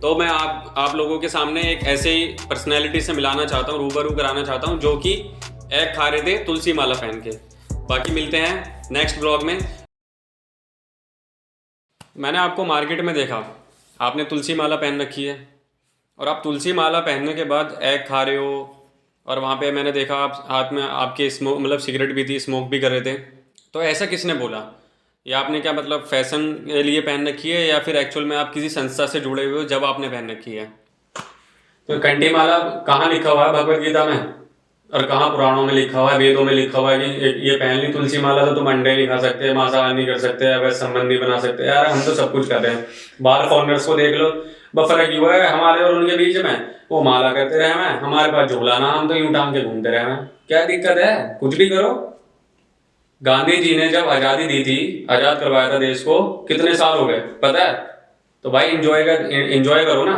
तो मैं आप लोगों के सामने एक ऐसे ही पर्सनैलिटी से मिलाना चाहता हूँ, रूबरू कराना चाहता हूँ, जो कि एग खा रहे थे तुलसी माला पहन के। बाकी मिलते हैं नेक्स्ट ब्लॉग में। मैंने आपको मार्केट में देखा, आपने तुलसी माला पहन रखी है, और आप तुलसी माला पहनने के बाद एग खा रहे हो, और वहाँ पे मैंने देखा आप हाथ में आपके स्मोक मतलब सिगरेट भी थी, स्मोक भी कर रहे थे। तो ऐसा किसने बोला? या आपने क्या मतलब फैशन के लिए पहन रखी है, या फिर एक्चुअल में आप किसी संस्था से जुड़े हुए हो जब आपने पहन रखी है? तो कंठी माला कहाँ लिखा हुआ है भगवत गीता में, और कहाँ पुराणों में लिखा हुआ है, वेदों में लिखा हुआ है कि ये पहन ली तुलसी माला तो तुम अंडे नहीं खा सकते, मांसाहार नहीं कर सकते, अवैध संबंध नहीं बना सकते? यार हम तो सब कुछ कर रहे हैं। बाहर फॉरनर्स को देख लो, बस फर्क ये हुआ है हमारे और उनके बीच में, वो माला करते रहे हैं, हमारे पास झोला ना, हम तो यूं टांग के घूमते रहे हैं। क्या दिक्कत है? कुछ भी करो। गांधी जी ने जब आज़ादी दी थी, आज़ाद करवाया था देश को, कितने साल हो गए पता है? तो भाई इंजॉय करो ना।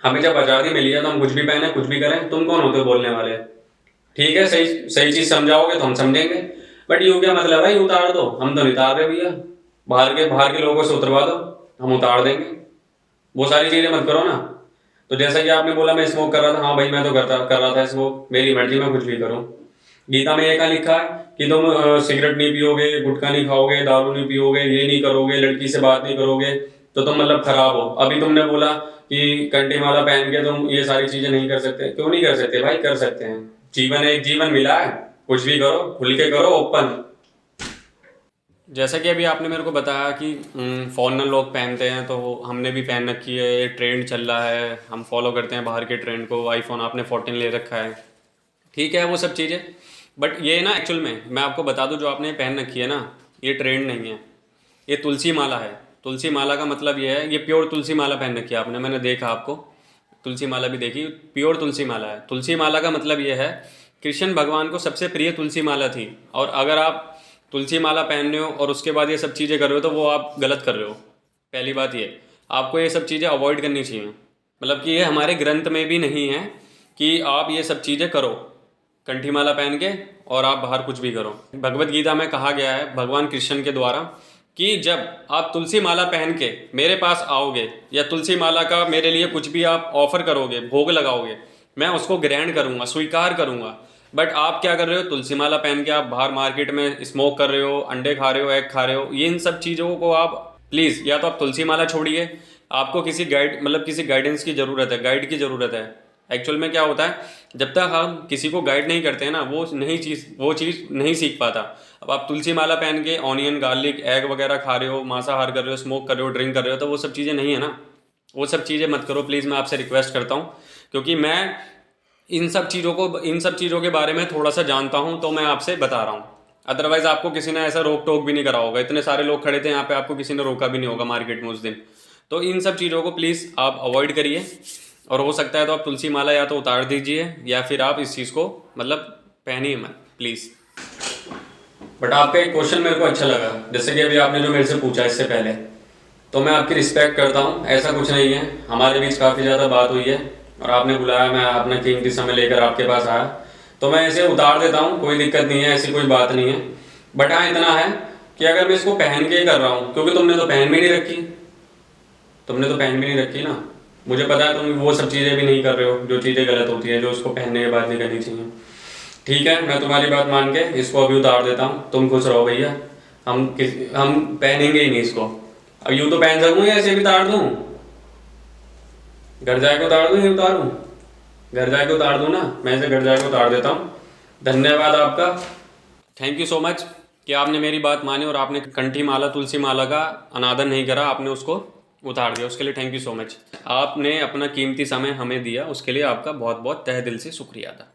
हमें जब आज़ादी मिली है तो हम कुछ भी पहने, कुछ भी करें, तुम कौन होते हो बोलने वाले? ठीक है, सही सही चीज़ समझाओगे तो हम समझेंगे, बट यूँ क्या मतलब है उतार दो? हम तो नहीं उतार रहे भैया, बाहर के लोगों से उतरवा दो, हम उतार देंगे। वो सारी चीज़ें मत करो ना। तो जैसा कि आपने बोला मैं स्मोक कर रहा था, हाँ भाई मैं तो कर रहा था स्मोक, मेरी मर्जी, में कुछ भी करूँ। गीता में ये क्या लिखा है कि तुम सिगरेट नहीं पियोगे, गुटखा नहीं खाओगे, दारू नहीं पियोगे, ये नहीं करोगे, लड़की से बात नहीं करोगे, तो तुम मतलब खराब हो। अभी तुमने बोला कि कंठी माला पहन के तुम ये सारी चीजें नहीं कर सकते। क्यों नहीं कर सकते भाई? कर सकते हैं। जीवन एक जीवन मिला है, कुछ भी करो, खुल के करो, ओपन। जैसा कि अभी आपने मेरे को बताया कि फॉरेनर लोग पहनते हैं, तो हमने भी पहन रखी है, ये ट्रेंड चल रहा है, हम फॉलो करते हैं बाहर के ट्रेंड को। आईफोन आपने 14 ले रखा है, ठीक है वो सब चीज़ें, बट ये ना एक्चुअल में मैं आपको बता दूं, जो आपने पहन रखी है ना, ये ट्रेंड नहीं है, ये तुलसी माला है। तुलसी माला का मतलब ये है, ये प्योर तुलसी माला पहन रखी है आपने, मैंने देखा आपको, तुलसी माला भी देखी, प्योर तुलसी माला है। तुलसी माला का मतलब ये है, कृष्ण भगवान को सबसे प्रिय तुलसी माला थी, और अगर आप तुलसी माला पहन रहे हो और उसके बाद ये सब चीज़ें कर रहे हो, तो वो आप गलत कर रहे हो। पहली बात ये, आपको ये सब चीज़ें अवॉइड करनी चाहिए। मतलब कि ये हमारे ग्रंथ में भी नहीं है कि आप ये सब चीज़ें करो, कंठी माला पहन के और आप बाहर कुछ भी करो। भगवत गीता में कहा गया है भगवान कृष्ण के द्वारा कि जब आप तुलसी माला पहन के मेरे पास आओगे, या तुलसी माला का मेरे लिए कुछ भी आप ऑफर करोगे, भोग लगाओगे, मैं उसको ग्रहण करूँगा, स्वीकार करूँगा। बट आप क्या कर रहे हो? तुलसी माला पहन के आप बाहर मार्केट में स्मोक कर रहे हो, अंडे खा रहे हो, एग खा रहे हो। ये इन सब चीज़ों को आप प्लीज़, या तो आप तुलसी माला छोड़िए, आपको किसी किसी गाइडेंस की ज़रूरत है, गाइड की ज़रूरत है। एक्चुअल में क्या होता है, जब तक हम किसी को गाइड नहीं करते हैं ना, वो चीज़ नहीं सीख पाता। अब आप तुलसी माला पहन के ऑनियन, गार्लिक, एग वगैरह खा रहे हो, मांसाहार कर रहे हो, स्मोक कर रहे हो, ड्रिंक कर रहे हो, तो वो सब चीज़ें नहीं है ना। वो सब चीज़ें मत करो प्लीज़, मैं आपसे रिक्वेस्ट करता हूँ, क्योंकि मैं इन सब चीज़ों के बारे में थोड़ा सा जानता हूँ, तो मैं आपसे बता रहा हूँ। अदरवाइज़ आपको किसी ने ऐसा रोक टोक भी नहीं करा होगा, इतने सारे लोग खड़े थे यहाँ पे, आपको किसी ने रोका भी नहीं होगा मार्केट में उस दिन। तो इन सब चीज़ों को प्लीज़ आप अवॉइड करिए, और हो सकता है तो आप तुलसी माला या तो उतार दीजिए, या फिर आप इस चीज़ को मतलब पहनिए मत प्लीज़। बट आपका एक क्वेश्चन मेरे को अच्छा लगा, जैसे कि अभी आपने जो मेरे से पूछा इससे पहले, तो मैं आपकी रिस्पेक्ट करता हूँ। ऐसा कुछ नहीं है, हमारे बीच काफ़ी ज़्यादा बात हुई है, और आपने बुलाया, मैं अपना कीमती समय लेकर आपके पास आया, तो मैं इसे उतार देता हूँ, कोई दिक्कत नहीं है, ऐसी कोई बात नहीं है। बट हाँ इतना है कि अगर मैं इसको पहन के ही कर रहा हूँ, क्योंकि तुमने तो पहन भी नहीं रखी, ना, मुझे पता है तुम वो सब चीज़ें भी नहीं कर रहे हो, जो चीज़ें गलत होती है, जो उसको पहनने के बाद नहीं करनी चाहिए। ठीक है, मैं तुम्हारी बात मान के इसको अभी उतार देता हूँ, तुम खुश रहो भैया। हम पहनेंगे ही नहीं इसको। अब यूँ तो पहन सकूँ या ऐसे भी उतार दूँ? घर जाके उतार दूँ या उतारूँ? घर जाके उतार दूँ ना, मैं इसे घर जाके उतार देता हूँ। धन्यवाद आपका, थैंक यू सो मच कि आपने मेरी बात मानी, और आपने कंठी माला, तुलसी माला का अनादर नहीं करा, आपने उसको उतार दिया, उसके लिए थैंक यू सो मच। आपने अपना कीमती समय हमें दिया, उसके लिए आपका बहुत बहुत तहे दिल से शुक्रिया था।